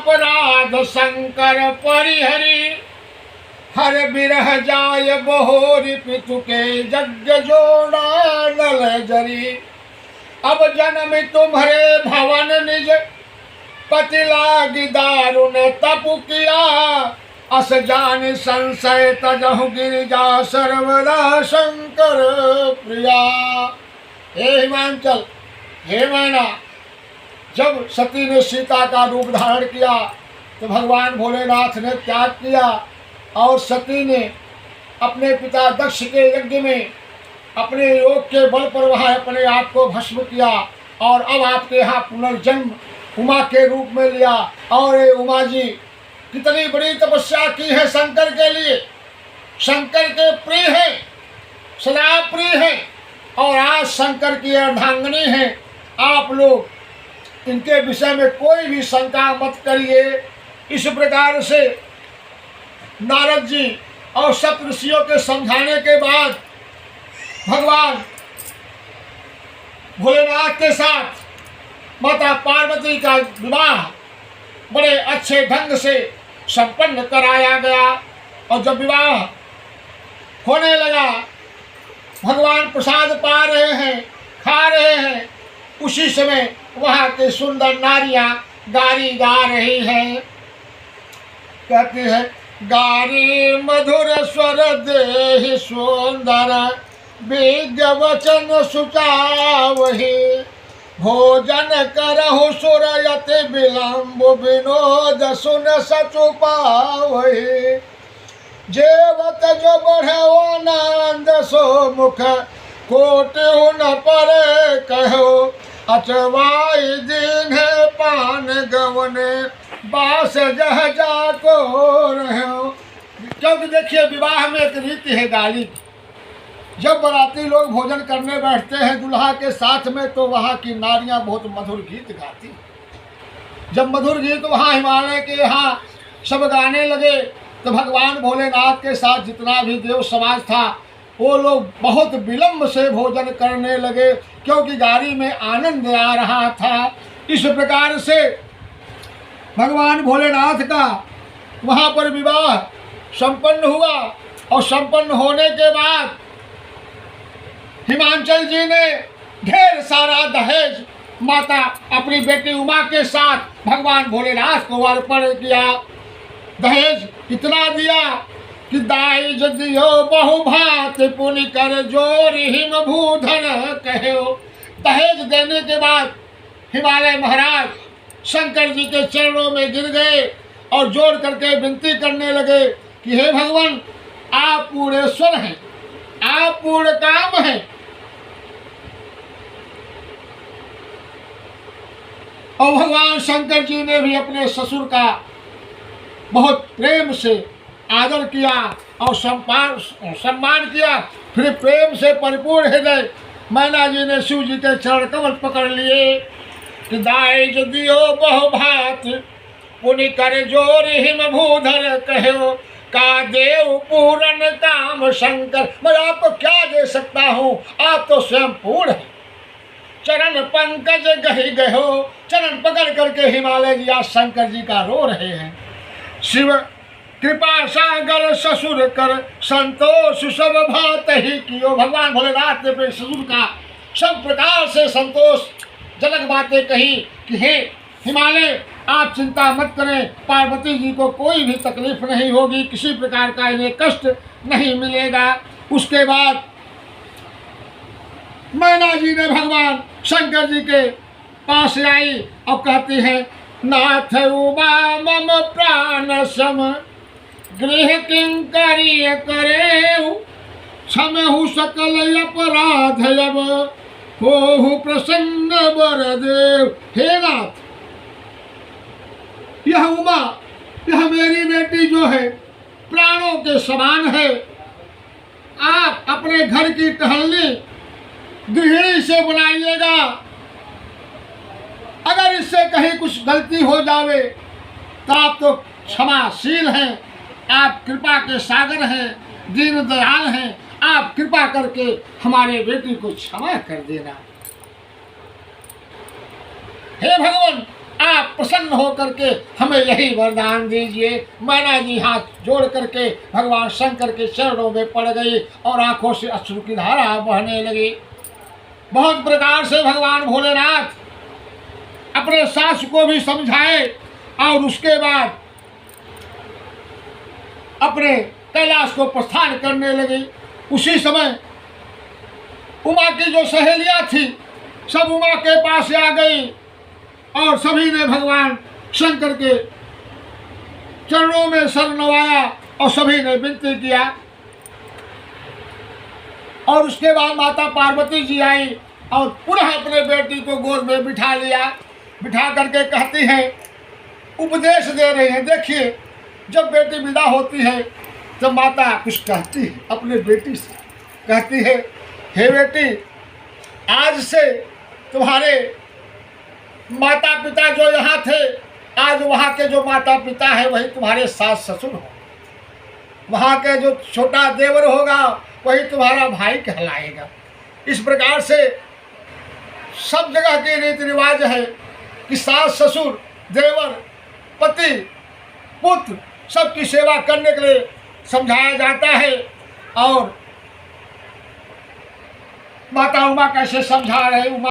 अपराध शंकर परिहरी, हर बिरह जाय बहोरी पितु के यज्ञ जोड़ा नल जरी। अब जन्म तुम्हारे भवन निज, पति लागी दारुण तपु किया, अस जान संशय तजहु गिरिजा सर्वदा शंकर प्रिया। हे हिमांचल, हे मैना, जब सती ने सीता का रूप धारण किया तो भगवान भोलेनाथ ने त्याग किया और सती ने अपने पिता दक्ष के यज्ञ में अपने योग के बल पर वह अपने आप को भस्म किया और अब आपके यहाँ पुनर्जन्म उमा के रूप में लिया। और ये उमा जी कितनी बड़ी तपस्या की है शंकर के लिए, शंकर के प्रिय है, सदा प्रिय है और आज शंकर की अर्धांगिनी है। आप लोग इनके विषय में कोई भी शंका मत करिए। इस प्रकार से नारद जी और सप्त ऋषियों के समझाने के बाद भगवान भोलेनाथ के साथ माता पार्वती का विवाह बड़े अच्छे ढंग से संपन्न कराया गया। और जब विवाह होने लगा, भगवान प्रसाद पा रहे हैं, खा रहे हैं, उसी समय वहाँ के सुंदर नारियां गारी गा रही हैं। कहती है, गारी मधुर स्वर देहि सुंदर, विज्ञ वचन सुचावहि, भोजन करहु सुरयति विलंब, विनोद सुन सचु पावहि, जेवत जो बढ़ो आनंद सो मुख, कोटि न परे कहो, अचवाई दिन है पान गवने, बास जह जाको रहो। क्योंकि देखिए विवाह में एक रीति है गाली की। जब बाराती लोग भोजन करने बैठते हैं दुल्हा के साथ में तो वहाँ की नारियां बहुत मधुर गीत गाती। जब मधुर गीत वहाँ हिमालय के यहाँ सब गाने लगे तो भगवान भोलेनाथ के साथ जितना भी देव समाज था वो लोग बहुत विलंब से भोजन करने लगे, क्योंकि गाड़ी में आनंद आ रहा था। इस प्रकार से भगवान भोलेनाथ का वहाँ पर विवाह संपन्न हुआ और संपन्न होने के बाद हिमांचल जी ने ढेर सारा दहेज माता अपनी बेटी उमा के साथ भगवान भोलेनाथ को अर्पण किया। दहेज इतना दिया कि दाई दियो बहुभात पुनि कर जोर हिम भूधन कहो। दहेज देने के बाद हिमालय महाराज शंकर जी के चरणों में गिर गए और जोर करके विनती करने लगे कि हे भगवान, आप पूर्णेश्वर हैं, आप पूर्ण काम हैं। और भगवान शंकर जी ने भी अपने ससुर का बहुत प्रेम से आदर किया और सम्मान किया। फिर प्रेम से परिपूर्ण हृदय मैना जी ने शिव जी के चरण कमल पकड़ लिए कि दाई दियो बहुभात पुनि कर जोर हिम भूधर कहो, का देव पूर्ण काम शंकर। मैं आपको क्या दे सकता हूँ, आप तो स्वयं पूर्ण है। चरण पंकज गहि गहो, चरण पकड़ करके हिमालय जी आज शंकर जी का रो रहे हैं। शिव कृपा सागर ससुर कर संतोष सब भात ही कियो। भगवान भोलेनाथ ने अपने ससुर का सब प्रकार से संतोष जनक बातें कही कि हे हिमालय, आप चिंता मत करें, पार्वती जी को कोई भी तकलीफ नहीं होगी, किसी प्रकार का इन्हें कष्ट नहीं मिलेगा। उसके बाद मैना जी ने भगवान शंकर जी के पास आई और कहती है, नाथ उमा मम प्राण सम, गृह किंकरी करे, क्षमहु सकल अपराध अब, होहु प्रसन्न बरदेव। हे नाथ, यह उमा, यह मेरी बेटी जो है प्राणों के समान है। आप अपने घर की टहलनी गृहिणी से बनाइएगा। अगर इससे कहीं कुछ गलती हो जावे तो आप तो क्षमाशील हैं, आप कृपा के सागर हैं, दीन दयाल हैं। आप कृपा करके हमारे बेटी को क्षमा कर देना। हे भगवान, आप प्रसन्न हो करके हमें यही वरदान दीजिए। मैना जी हाथ जोड़ करके भगवान शंकर के चरणों में पड़ गई और आंखों से अश्रु की धारा बहने लगी। बहुत प्रकार से भगवान भोलेनाथ अपने सास को भी समझाए और उसके बाद अपने कैलाश को प्रस्थान करने लगी। उसी समय उमा की जो सहेलियां थी सब उमा के पास आ गई और सभी ने भगवान शंकर के चरणों में सर नवाया और सभी ने विनती किया। और उसके बाद माता पार्वती जी आई और पुनः अपने बेटी को गोद में बिठा लिया। बिठा करके कहती है, उपदेश दे रही है। देखिए, जब बेटी विदा होती है तो माता कुछ कहती है अपने बेटी से, कहती है, हे बेटी, आज से तुम्हारे माता पिता जो यहाँ थे, आज वहाँ के जो माता पिता है वही तुम्हारे सास ससुर हो। वहाँ के जो छोटा देवर होगा वही तुम्हारा भाई कहलाएगा। इस प्रकार से सब जगह के रीति रिवाज है कि सास ससुर देवर पति पुत्र सबकी सेवा करने के लिए समझाया जाता है। और माता उमा कैसे समझा रहे, उमा